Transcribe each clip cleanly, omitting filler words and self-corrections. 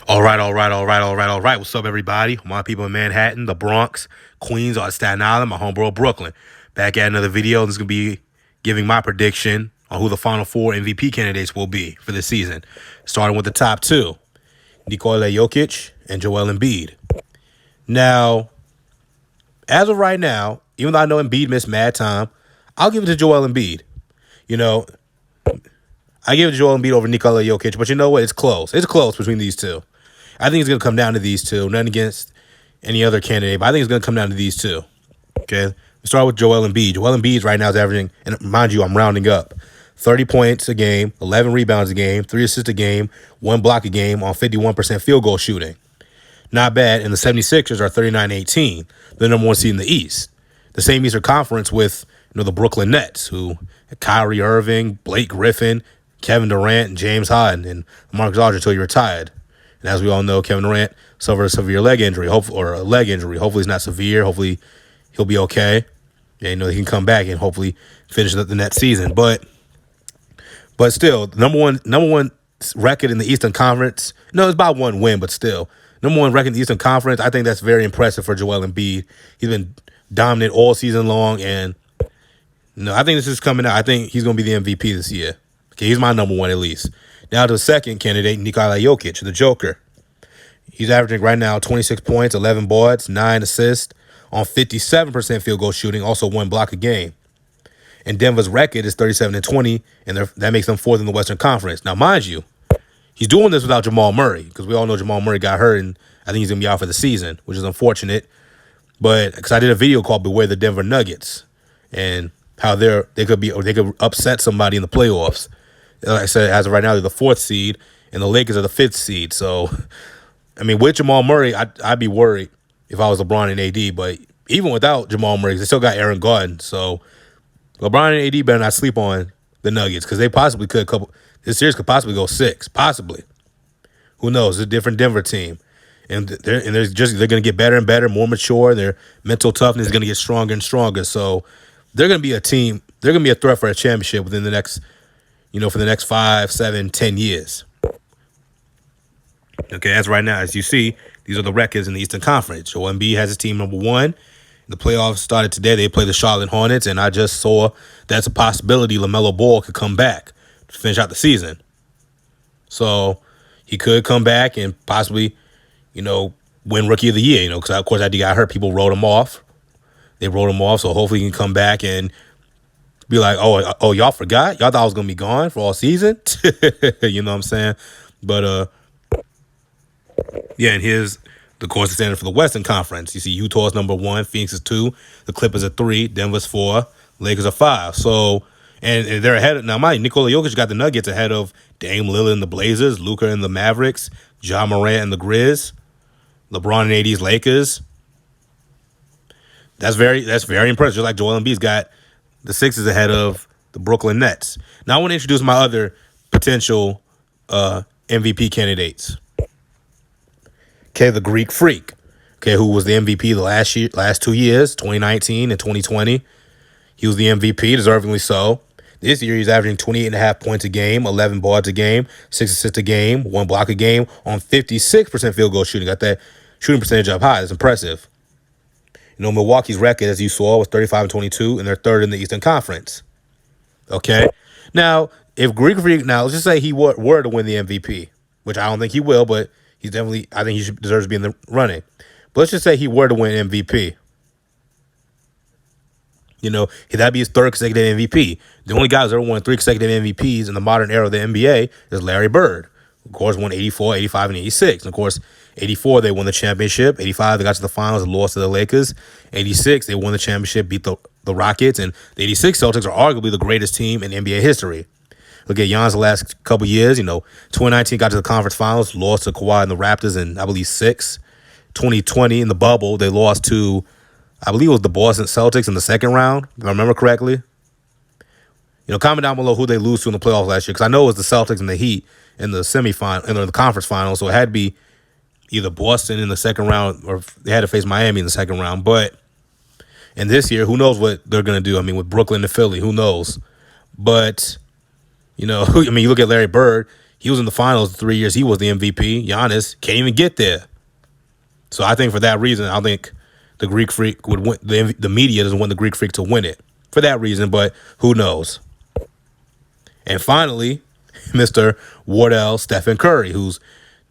All right. What's up, everybody? My people in Manhattan, the Bronx, Queens, or Staten Island, my homeborough, Brooklyn. Back at another video. This is going to be giving my prediction on who the final four MVP candidates will be for this season. Starting with the top two, Nikola Jokic and Joel Embiid. Now, as of right now, even though I know Embiid missed mad time, I'll give it to Joel Embiid. I give it to Joel Embiid over Nikola Jokic, but you know what? It's close. It's close between these two. I think it's going to come down to these two. Nothing against any other candidate, but I think it's going to come down to these two. Okay? Let's start with Joel Embiid. Joel Embiid right now is averaging, and mind you, I'm rounding up, 30 points a game, 11 rebounds a game, 3 assists a game, 1 block a game on 51% field goal shooting. Not bad. And the 76ers are 39-18, the number one seed in the East. The same Eastern Conference with the Brooklyn Nets, who Kyrie Irving, Blake Griffin, Kevin Durant, and James Harden, and Marcus Aldridge until he retired. And as we all know, Kevin Durant suffered a severe leg injury, or a leg injury. Hopefully it's not severe. Hopefully he'll be okay. And, he can come back and hopefully finish the next season. But still, number one record in the Eastern Conference. No, it's about one win, but still. Number one record in the Eastern Conference, I think that's very impressive for Joel Embiid. He's been dominant all season long, and I think this is coming out. I think he's going to be the MVP this year. Okay, he's my number one at least. Now to the second candidate, Nikola Jokic, the Joker. He's averaging right now 26 points, 11 boards, 9 assists on 57% field goal shooting, also 1 block a game. And Denver's record is 37-20, and that makes them fourth in the Western Conference. Now, mind you, he's doing this without Jamal Murray, because we all know Jamal Murray got hurt, and I think he's going to be out for the season, which is unfortunate. But because I did a video called "Beware the Denver Nuggets" and how they could upset somebody in the playoffs. Like I said, as of right now, they're the 4th seed, and the Lakers are the 5th seed. So, with Jamal Murray, I'd be worried if I was LeBron and AD. But even without Jamal Murray, they still got Aaron Gordon. So, LeBron and AD better not sleep on the Nuggets, because they possibly could. This series could possibly go 6, possibly. Who knows? It's a different Denver team, and they're going to get better and better, more mature. Their mental toughness is going to get stronger and stronger. So, they're going to be a team. They're going to be a threat for a championship within the next. For the next 5, 7, 10 years. Okay, as right now, as you see, these are the records in the Eastern Conference. Joel Embiid has his team number 1. The playoffs started today. They play the Charlotte Hornets, and I just saw that's a possibility LaMelo Ball could come back to finish out the season. So he could come back and possibly, win Rookie of the Year, because, of course, after he got hurt, people wrote him off. They wrote him off, so hopefully he can come back and be like, oh, y'all forgot? Y'all thought I was going to be gone for all season? You know what I'm saying? But, and here's the course standard for the Western Conference. You see Utah's number 1, Phoenix is 2, the Clippers are 3, Denver's 4, Lakers are 5. So, and they're ahead. Now, Nikola Jokic got the Nuggets ahead of Dame Lillard and the Blazers, Luka and the Mavericks, Ja Morant and the Grizz, LeBron and AD's Lakers. That's very impressive. Just like Joel Embiid's got the Sixers ahead of the Brooklyn Nets. Now I want to introduce my other potential MVP candidates. Okay, the Greek Freak. Okay, who was the MVP the last 2 years, 2019 and 2020. He was the MVP, deservingly so. This year he's averaging 28.5 points a game, 11 boards a game, 6 assists a game, 1 block a game on 56% field goal shooting. Got that shooting percentage up high. That's impressive. Milwaukee's record, as you saw, was 35-22, and they're 3rd in the Eastern Conference. Okay? Now, if Greek Freak, let's just say he were to win the MVP, which I don't think he will, but I think he deserves to be in the running. But let's just say he were to win MVP. That'd be his 3rd consecutive MVP. The only guy who's ever won 3 consecutive MVPs in the modern era of the NBA is Larry Bird. Of course, won 84, 85, and 86. And, of course, 84, they won the championship. 85, they got to the finals and lost to the Lakers. 86, they won the championship, beat the Rockets. And the 86 Celtics are arguably the greatest team in NBA history. Look at Giannis the last couple years. 2019 got to the conference finals, lost to Kawhi and the Raptors in, I believe, 6. 2020 in the bubble, they lost to, I believe it was the Boston Celtics in the second round, if I remember correctly. Comment down below who they lose to in the playoffs last year, because I know it was the Celtics and the Heat in the semifinal, in the conference finals, so it had to be either Boston in the second round or they had to face Miami in the second round. But in this year, who knows what they're going to do? With Brooklyn and Philly, who knows? But, you look at Larry Bird. He was in the finals 3 years. He was the MVP. Giannis can't even get there. So I think for that reason, I think the Greek Freak would win. The media doesn't want the Greek Freak to win it for that reason, but who knows? And finally, Mr. Wardell Stephen Curry, who's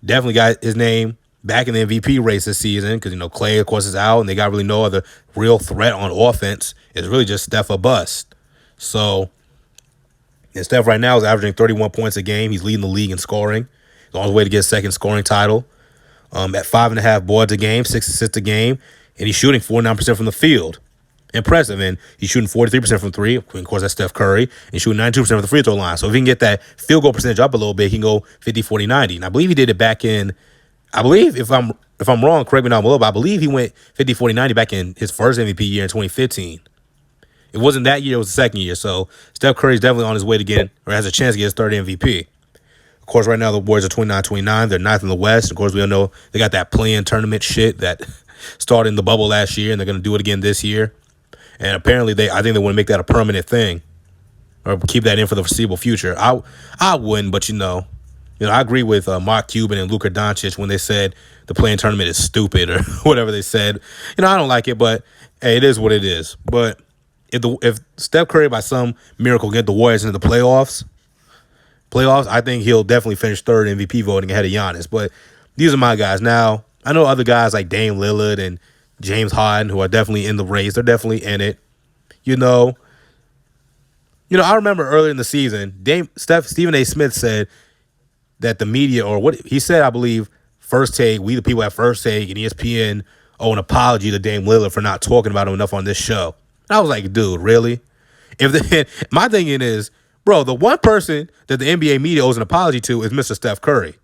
definitely got his name back in the MVP race this season because, Clay, of course, is out, and they got really no other real threat on offense. It's really just Steph or bust. So, and Steph right now is averaging 31 points a game. He's leading the league in scoring. He's on his way to get a second scoring title. At 5.5 boards a game, 6 assists a game, and he's shooting 49% from the field. Impressive. And he's shooting 43% from three. Of course, that's Steph Curry. And he's shooting 92% from the free throw line. So if he can get that field goal percentage up a little bit, he can go 50, 40, 90. And I believe he did it back in, if I'm wrong, correct me down below, but I believe he went 50, 40, 90 back in his first MVP year in 2015. It wasn't that year, it was the second year. So Steph Curry's definitely on his way to get, or has a chance to get his third MVP. Of course, right now the Warriors are 29-29. They're ninth in the West. Of course, we all know they got that play-in tournament shit that started in the bubble last year, and they're going to do it again this year. And apparently, I think they want to make that a permanent thing, or keep that in for the foreseeable future. I wouldn't, but I agree with Mark Cuban and Luka Doncic when they said the play-in tournament is stupid or whatever they said. I don't like it, but hey, it is what it is. But if Steph Curry by some miracle get the Warriors into the playoffs, I think he'll definitely finish third MVP voting ahead of Giannis. But these are my guys. Now, I know other guys like Dame Lillard and James Harden who are definitely in the race. They're definitely in it. I remember earlier in the season, Stephen A. Smith said that the media, or what he said, I believe, First Take, we the people at First Take and ESPN owe an apology to Dame Lillard for not talking about him enough on this show. And I was like, dude, really? My thinking is, bro, the one person that the NBA media owes an apology to is Mr. Steph Curry.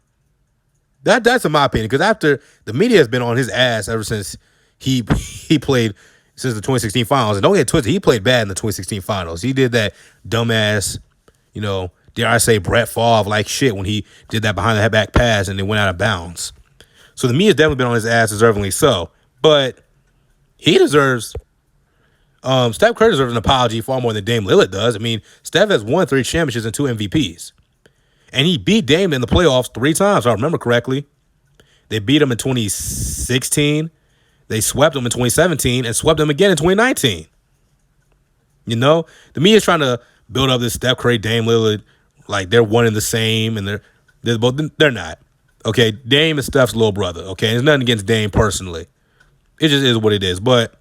That's in my opinion, because after the media has been on his ass ever since he played since the 2016 finals. And don't get twisted, he played bad in the 2016 finals. He did that dumbass, dare I say, Brett Favre-like shit when he did that behind the back pass and it went out of bounds. So the media's definitely been on his ass, deservingly so. But he deserves, Steph Curry deserves an apology far more than Dame Lillard does. I mean, Steph has won 3 championships and 2 MVPs. And he beat Dame in the playoffs 3 times, if I remember correctly. They beat him in 2016. They swept him in 2017 and swept him again in 2019. The media's trying to build up this Steph Curry, Dame Lillard, like they're one and the same, and they're not. Okay, Dame is Steph's little brother. Okay, there's nothing against Dame personally. It just is what it is. But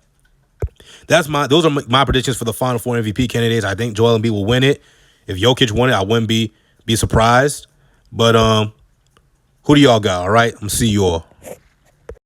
those are my predictions for the Final Four MVP candidates. I think Joel Embiid will win it. If Jokic won it, I wouldn't be surprised. But who do y'all got? All right, I'm gonna see you all.